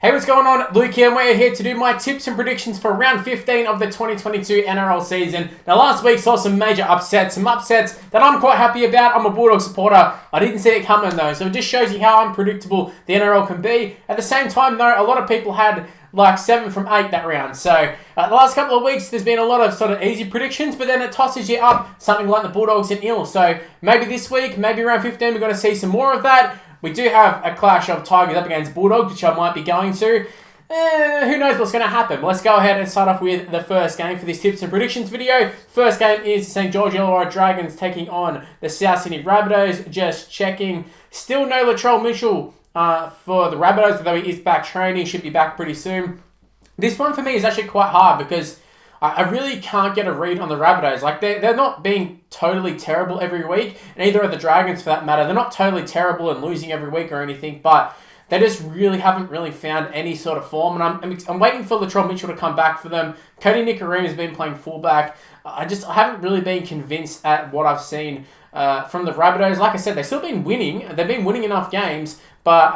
Hey, what's going on? Luke here, and we're here to do my tips and predictions for round 15 of the 2022 NRL season. Now, last week saw some major upsets, that I'm quite happy about. I'm a Bulldog supporter. I didn't see it coming though, so it just shows you how unpredictable the NRL can be. At the same time though, a lot of people had like 7 from 8 that round. So the last couple of weeks, there's been a lot of sort of easy predictions, but then it tosses you up something like the Bulldogs and Eels. So maybe this week, maybe around 15, we're going to see some more of that. We do have a clash of Tigers up against Bulldogs, which I might be going to. Who knows what's going to happen? Let's go ahead and start off with the first game for this tips and predictions video. First game is St. George Illawarra Dragons taking on the South Sydney Rabbitohs. Just checking. Still no Latrell Mitchell for the Rabbitohs, although he is back training. Should be back pretty soon. This one for me is actually quite hard because I really can't get a read on the Rabbitohs. Like, they're not being totally terrible every week, and neither are the Dragons for that matter. They're not totally terrible and losing every week or anything, but they just really haven't found any sort of form, and I'm waiting for Latrell Mitchell to come back for them. Cody Nikorima has been playing fullback. I haven't really been convinced at what I've seen from the Rabbitohs. Like I said, they've still been winning. They've been winning enough games, but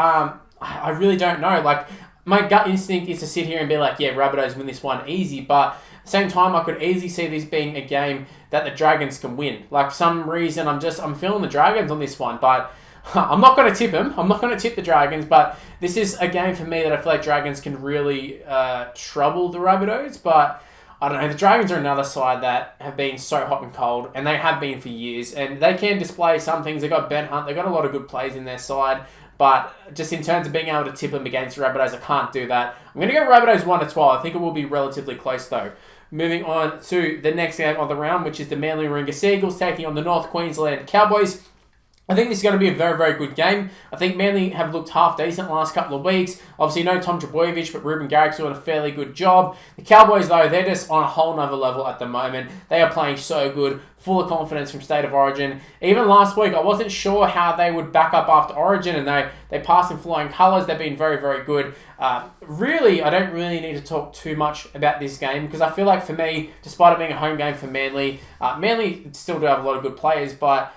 I really don't know. Like, my gut instinct is to sit here and be like, yeah, Rabbitohs win this one easy, but at the same time, I could easily see this being a game that the Dragons can win. Like, for some reason, I'm feeling the Dragons on this one, but I'm not going to tip them. I'm not going to tip the Dragons, but this is a game for me that I feel like Dragons can really trouble the Rabbitohs, but I don't know. The Dragons are another side that have been so hot and cold, and they have been for years, and they can display some things. They've got Ben Hunt. They've got a lot of good plays in their side, but just in terms of being able to tip them against the Rabbitohs, I can't do that. I'm going to go Rabbitohs 1-12. I think it will be relatively close, though. Moving on to the next game of the round, which is the Manly Warringah Seagulls taking on the North Queensland Cowboys. I think this is going to be a very, very good game. I think Manly have looked half decent the last couple of weeks. Obviously, no Tom Trbojevic, but Ruben Garrick's doing a fairly good job. The Cowboys, though, they're just on a whole nother level at the moment. They are playing so good, full of confidence from State of Origin. Even last week, I wasn't sure how they would back up after Origin, and they passed in flying colours. They've been very, very good. Really, I don't really need to talk too much about this game because I feel like for me, despite it being a home game for Manly, Manly still do have a lot of good players, but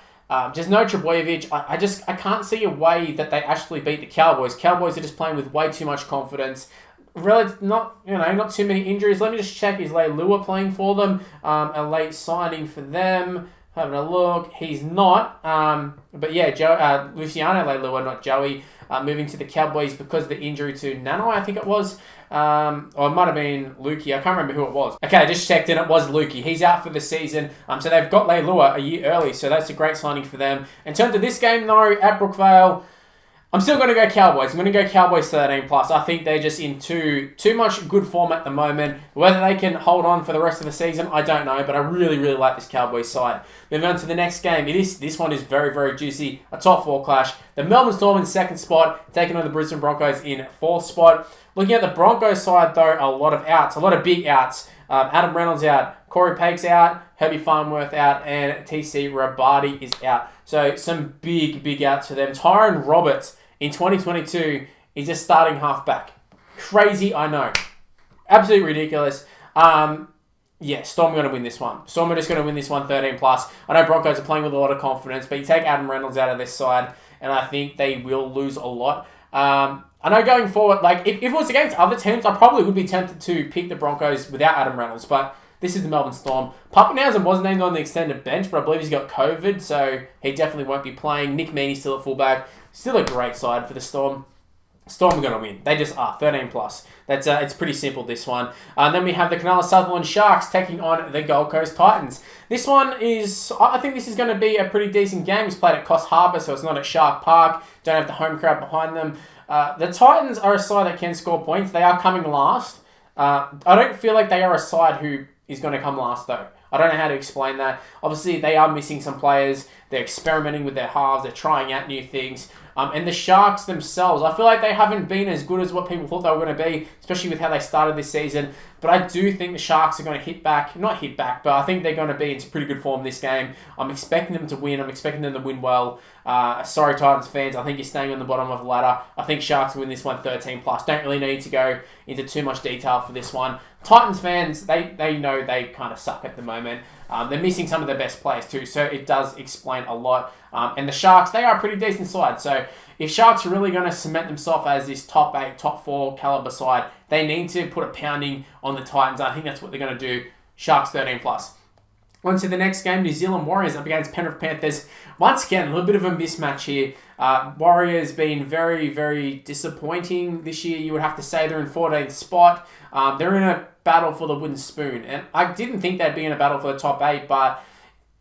just no Trbojevic. I can't see a way that they actually beat the Cowboys. Cowboys are just playing with way too much confidence. Really, not too many injuries. Let me just check. Is Leilua playing for them? A late signing for them. Having a look. He's not. But yeah, Luciano Leilua, not Joey, moving to the Cowboys because of the injury to Nano, I think it was. Or it might have been Lukey. I can't remember who it was. Okay, I just checked and it was Lukey. He's out for the season. So they've got Leilua a year early, so that's a great signing for them. In terms of this game, though, at Brookvale, I'm still going to go Cowboys. I'm going to go Cowboys 13+. I think they're just in too much good form at the moment. Whether they can hold on for the rest of the season, I don't know, but I really, really like this Cowboys side. Moving on to the next game. This one is very, very juicy. A top 4 clash. The Melbourne Storm in 2nd spot, taking on the Brisbane Broncos in 4th spot. Looking at the Broncos side, though, a lot of outs, a lot of big outs. Adam Reynolds out, Corey Pake's out, Herbie Farnworth out, and TC Rabadi is out. So some big, big outs for them. Tyrone Roberts in 2022 is a starting halfback. Crazy, I know. Absolutely ridiculous. Storm are going to win this one. Storm are just going to win this one 13+. I know Broncos are playing with a lot of confidence, but you take Adam Reynolds out of this side, and I think they will lose a lot. I know going forward, like, if it was against other teams, I probably would be tempted to pick the Broncos without Adam Reynolds, but this is the Melbourne Storm. Pappenhausen was named on the extended bench, but I believe he's got COVID, so he definitely won't be playing. Nick Meaney's still at fullback. Still a great side for the Storm. Storm are going to win. They just are. 13+. That's it's pretty simple, this one. And then we have the Canal Southwind Sharks taking on the Gold Coast Titans. This one is, I think this is going to be a pretty decent game. It's played at Coss Harbour, so it's not at Shark Park. Don't have the home crowd behind them. The Titans are a side that can score points. They are coming last. I don't feel like they are a side who is going to come last, though. I don't know how to explain that. Obviously, they are missing some players. They're experimenting with their halves. They're trying out new things. And the Sharks themselves, I feel like they haven't been as good as what people thought they were going to be, especially with how they started this season. But I do think the Sharks are going to not hit back, but I think they're going to be in pretty good form this game. I'm expecting them to win. I'm expecting them to win well. Sorry, Titans fans. I think you're staying on the bottom of the ladder. I think Sharks win this one 13 plus. Don't really need to go into too much detail for this one. Titans fans, they know they kind of suck at the moment. They're missing some of their best players too, so it does explain a lot. And the Sharks, they are a pretty decent side. So if Sharks are really going to cement themselves as this top 8, top 4 caliber side, they need to put a pounding on the Titans. I think that's what they're going to do. Sharks 13 plus. On to the next game, New Zealand Warriors up against Penrith Panthers. Once again, a little bit of a mismatch here. Warriors been very, very disappointing this year. You would have to say they're in 14th spot. They're in a battle for the wooden spoon. And I didn't think they'd be in a battle for the top 8, but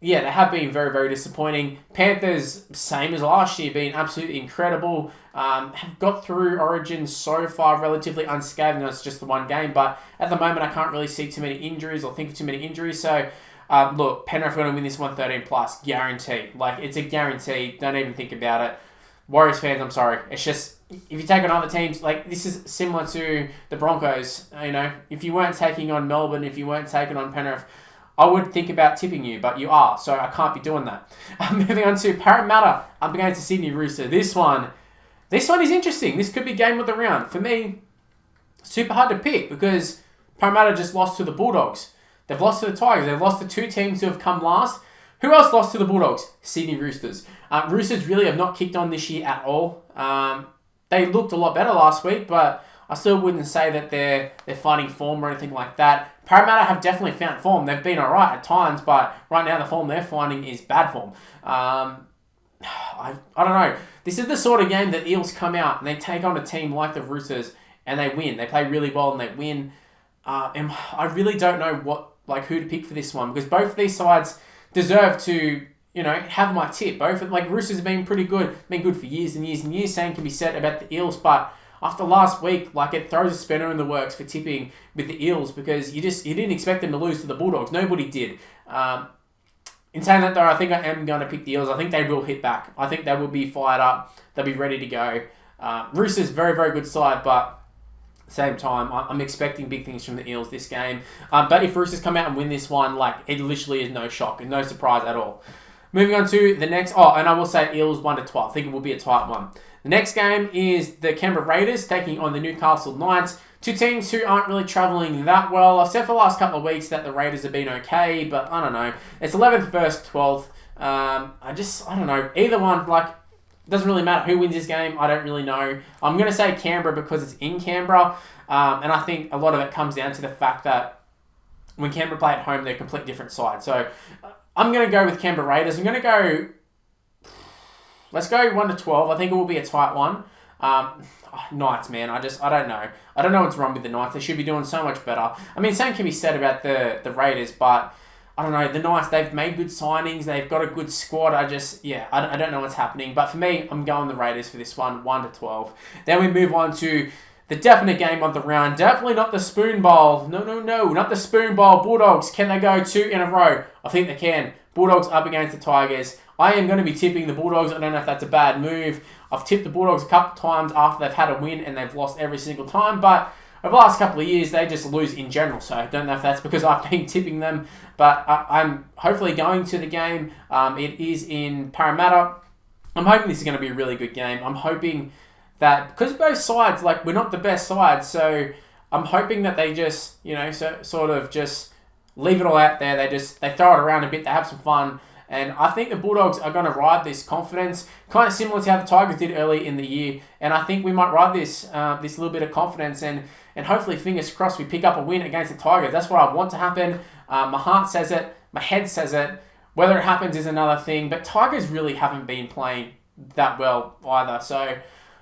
yeah, they have been very, very disappointing. Panthers, same as last year, been absolutely incredible. Have got through Origin so far relatively unscathed. It's just the one game, but at the moment I can't really see too many injuries or think of too many injuries. So look, Penrith are going to win this one 13 plus, guaranteed. Like, it's a guarantee. Don't even think about it. Warriors fans, I'm sorry. It's just, if you take on other teams, like, this is similar to the Broncos. You know, if you weren't taking on Melbourne, if you weren't taking on Penrith, I would think about tipping you, but you are, so I can't be doing that. Moving on to Parramatta up against the Sydney Roosters. This one is interesting. This could be game of the round. For me, super hard to pick because Parramatta just lost to the Bulldogs. They've lost to the Tigers. They've lost to two teams who have come last. Who else lost to the Bulldogs? Sydney Roosters. Roosters really have not kicked on this year at all. They looked a lot better last week, but I still wouldn't say that they're finding form or anything like that. Parramatta have definitely found form. They've been alright at times, but right now the form they're finding is bad form. I don't know. This is the sort of game that Eels come out and they take on a team like the Roosters and they win. They play really well and they win. And I really don't know who to pick for this one because both of these sides deserve to, have my tip. Both Roosters have been pretty good, been good for years and years and years. Same can be said about the Eels, but after last week, it throws a spanner in the works for tipping with the Eels because you didn't expect them to lose to the Bulldogs. Nobody did. In saying that though, I think I am going to pick the Eels. I think they will hit back. I think they will be fired up. They'll be ready to go. Roosters, very, very good side, but same time, I'm expecting big things from the Eels this game. But if Roosters come out and win this one, it literally is no shock and no surprise at all. Moving on to the next... Oh, and I will say Eels 1-12. I think it will be a tight one. The next game is the Canberra Raiders taking on the Newcastle Knights. Two teams who aren't really travelling that well. I've said for the last couple of weeks that the Raiders have been okay, but I don't know. It's 11th versus 12th. I don't know. Either one, doesn't really matter who wins this game. I don't really know. I'm going to say Canberra because it's in Canberra. And I think a lot of it comes down to the fact that when Canberra play at home, they're a completely different side. So I'm going to go with Canberra Raiders. I'm going to go... Let's go 1-12. I think it will be a tight one. Knights, man. I don't know. I don't know what's wrong with the Knights. They should be doing so much better. I mean, same can be said about the Raiders, but I don't know. The Knights, they've made good signings. They've got a good squad. I don't know what's happening. But for me, I'm going the Raiders for this one, 1-12. Then we move on to the definite game of the round. Definitely not the Spoon Bowl. No. Not the Spoon Bowl. Bulldogs, can they go 2 in a row? I think they can. Bulldogs up against the Tigers. I am going to be tipping the Bulldogs. I don't know if that's a bad move. I've tipped the Bulldogs a couple of times after they've had a win and they've lost every single time. But over the last couple of years, they just lose in general. So I don't know if that's because I've been tipping them. But I'm hopefully going to the game. It is in Parramatta. I'm hoping this is going to be a really good game. I'm hoping that because both sides, we're not the best side. So I'm hoping that they just, sort of just leave it all out there. They throw it around a bit. They have some fun. And I think the Bulldogs are going to ride this confidence, kind of similar to how the Tigers did early in the year. And I think we might ride this little bit of confidence and hopefully, fingers crossed, we pick up a win against the Tigers. That's what I want to happen. My heart says it. My head says it. Whether it happens is another thing. But Tigers really haven't been playing that well either. So,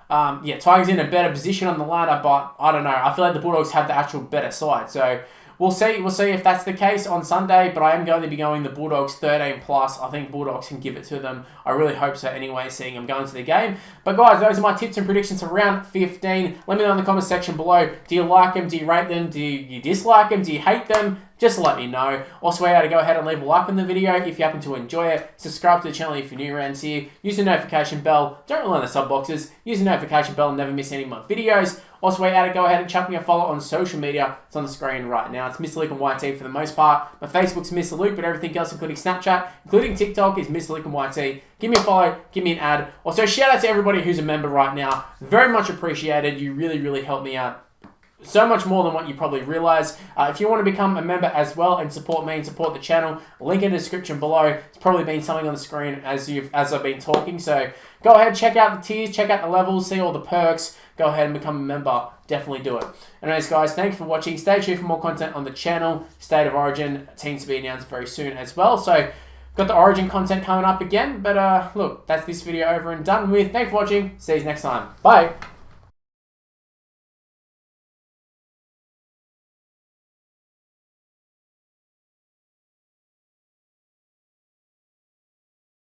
Tigers in a better position on the ladder, but I don't know. I feel like the Bulldogs have the actual better side. So, we'll see. We'll see if that's the case on Sunday, but I am going to be going the Bulldogs 13 plus. I think Bulldogs can give it to them. I really hope so anyway, seeing I'm going to the game. But guys, those are my tips and predictions for round 15. Let me know in the comment section below. Do you like them? Do you rate them? Do you dislike them? Do you hate them? just let me know. Also, we're able to go ahead and leave a like on the video if you happen to enjoy it. Subscribe to the channel if you're new around here. Use the notification bell. Don't rely on the sub boxes. Use the notification bell and never miss any of my videos. Also, we're able to go ahead and chuck me a follow on social media. It's on the screen right now. It's Mr. Luke and YT for the most part. My Facebook's Mr. Luke, but everything else, including Snapchat, including TikTok, is Mr. Luke and YT. Give me a follow. Give me an ad. Also, shout out to everybody who's a member right now. Very much appreciated. You really, really help me out. So much more than what you probably realize. If you want to become a member as well and support me and support the channel, link in the description below. It's probably been something on the screen as I've been talking. So go ahead, check out the tiers, check out the levels, see all the perks. Go ahead and become a member. Definitely do it. Anyways, guys, thanks for watching. Stay tuned for more content on the channel. State of Origin seems to be announced very soon as well. So got the Origin content coming up again. But look, that's this video over and done with. Thanks for watching. See you next time. Bye.